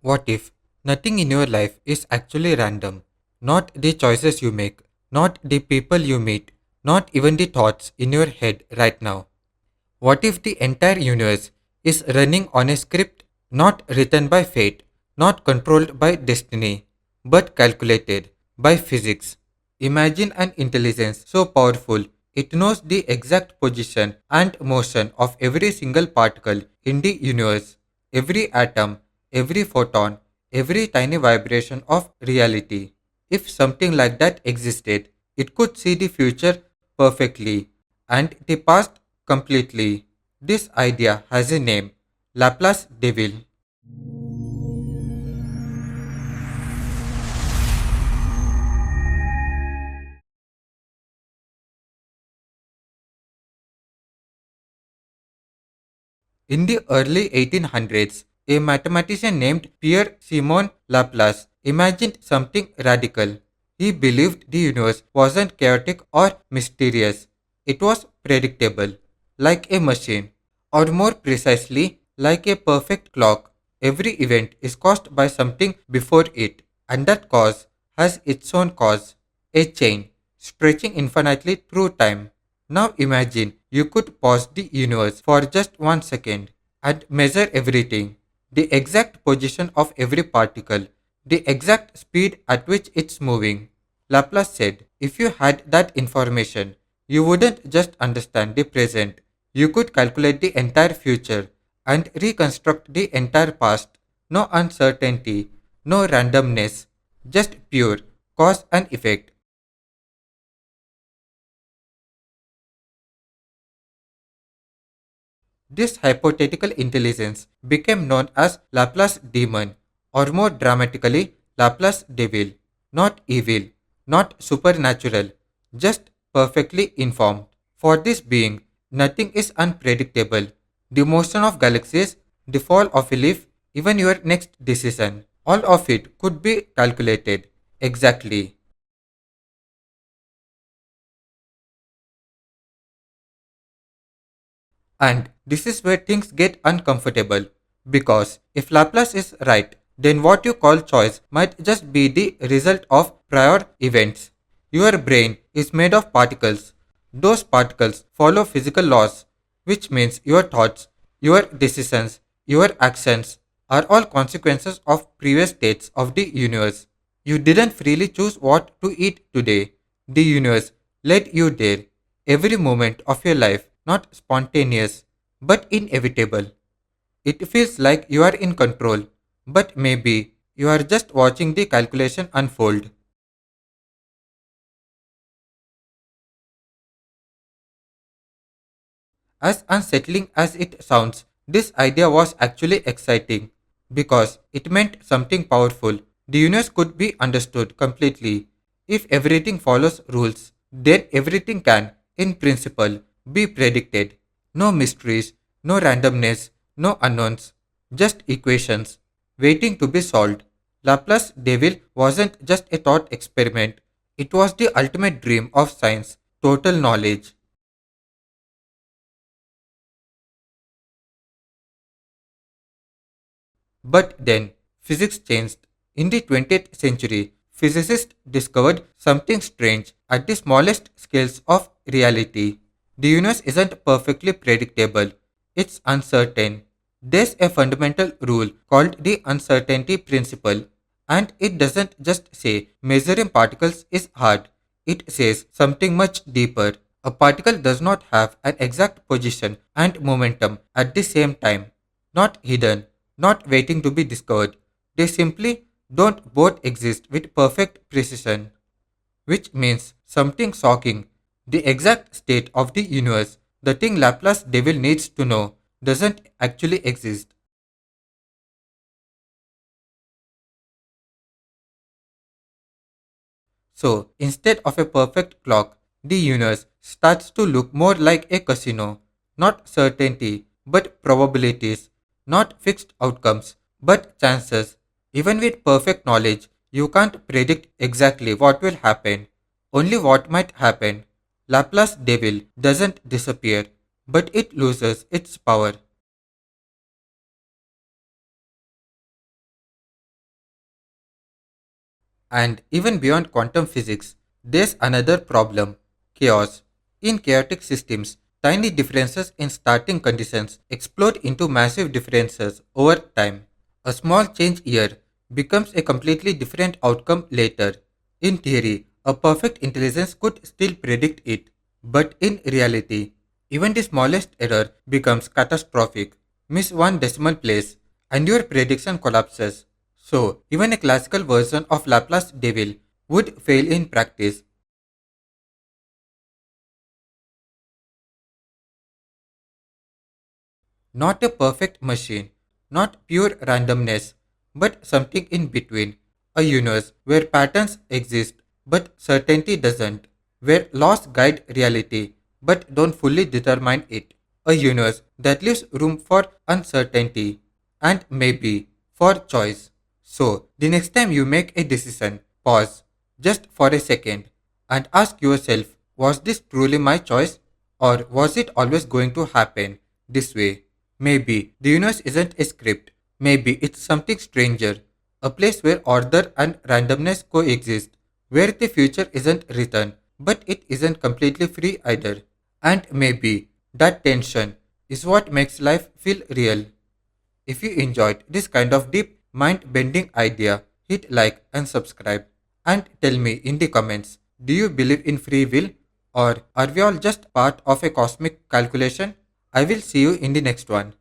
What if nothing in your life is actually random? Not the choices you make, not the people you meet, not even the thoughts in your head right now. What if the entire universe is running on a script not written by fate, not controlled by destiny, but calculated by physics? Imagine an intelligence so powerful it knows the exact position and motion of every single particle in the universe, every atom, every photon, every tiny vibration of reality. If something like that existed, it could see the future perfectly and the past completely. This idea has a name, Laplace Devil. In the early 1800s, a mathematician named Pierre Simon Laplace imagined something radical. He believed the universe wasn't chaotic or mysterious. It was predictable, like a machine, or more precisely, like a perfect clock. Every event is caused by something before it, and that cause has its own cause, a chain stretching infinitely through time. Now imagine you could pause the universe for just 1 second and measure everything, the exact position of every particle, the exact speed at which it's moving. Laplace said, if you had that information, you wouldn't just understand the present, you could calculate the entire future and reconstruct the entire past. No uncertainty, no randomness, just pure cause and effect. This hypothetical intelligence became known as Laplace demon, or more dramatically, Laplace devil. Not evil, not supernatural, just perfectly informed. For this being, nothing is unpredictable. The motion of galaxies, the fall of a leaf, even your next decision, all of it could be calculated exactly. And this is where things get uncomfortable. Because if Laplace is right, then what you call choice might just be the result of prior events. Your brain is made of particles. Those particles follow physical laws, which means your thoughts, your decisions, your actions are all consequences of previous states of the universe. You didn't freely choose what to eat today. The universe led you there. Every moment of your life, not spontaneous, but inevitable. It feels like you are in control, but maybe you are just watching the calculation unfold. As unsettling as it sounds, this idea was actually exciting because it meant something powerful. The universe could be understood completely. If everything follows rules, then everything can, in principle, be predicted. No mysteries, no randomness, no unknowns, just equations waiting to be solved. Laplace Devil wasn't just a thought experiment, it was the ultimate dream of science, total knowledge. But then, physics changed. In the 20th century, physicists discovered something strange at the smallest scales of reality. The universe isn't perfectly predictable, it's uncertain. There's a fundamental rule called the uncertainty principle, and it doesn't just say measuring particles is hard, it says something much deeper. A particle does not have an exact position and momentum at the same time, not hidden, not waiting to be discovered. They simply don't both exist with perfect precision, which means something shocking. The exact state of the universe, the thing Laplace devil needs to know, doesn't actually exist. So instead of a perfect clock, the universe starts to look more like a casino. Not certainty, but probabilities. Not fixed outcomes, but chances. Even with perfect knowledge, you can't predict exactly what will happen, only what might happen. Laplace devil doesn't disappear, but it loses its power. And even beyond quantum physics, there's another problem: chaos. In chaotic systems, tiny differences in starting conditions explode into massive differences over time. A small change here becomes a completely different outcome later. In theory, a perfect intelligence could still predict it, but in reality, even the smallest error becomes catastrophic. Miss one decimal place, and your prediction collapses. So, even a classical version of Laplace devil would fail in practice. Not a perfect machine, not pure randomness, but something in between. A universe where patterns exist but certainty doesn't, where laws guide reality but don't fully determine it. A universe that leaves room for uncertainty and maybe for choice. So, the next time you make a decision, pause just for a second and ask yourself, was this truly my choice, or was it always going to happen this way? Maybe the universe isn't a script. Maybe it's something stranger. A place where order and randomness coexist. Where the future isn't written, but it isn't completely free either. And maybe that tension is what makes life feel real. If you enjoyed this kind of deep, mind bending idea, hit like and subscribe. And tell me in the comments, do you believe in free will? Or are we all just part of a cosmic calculation? I will see you in the next one.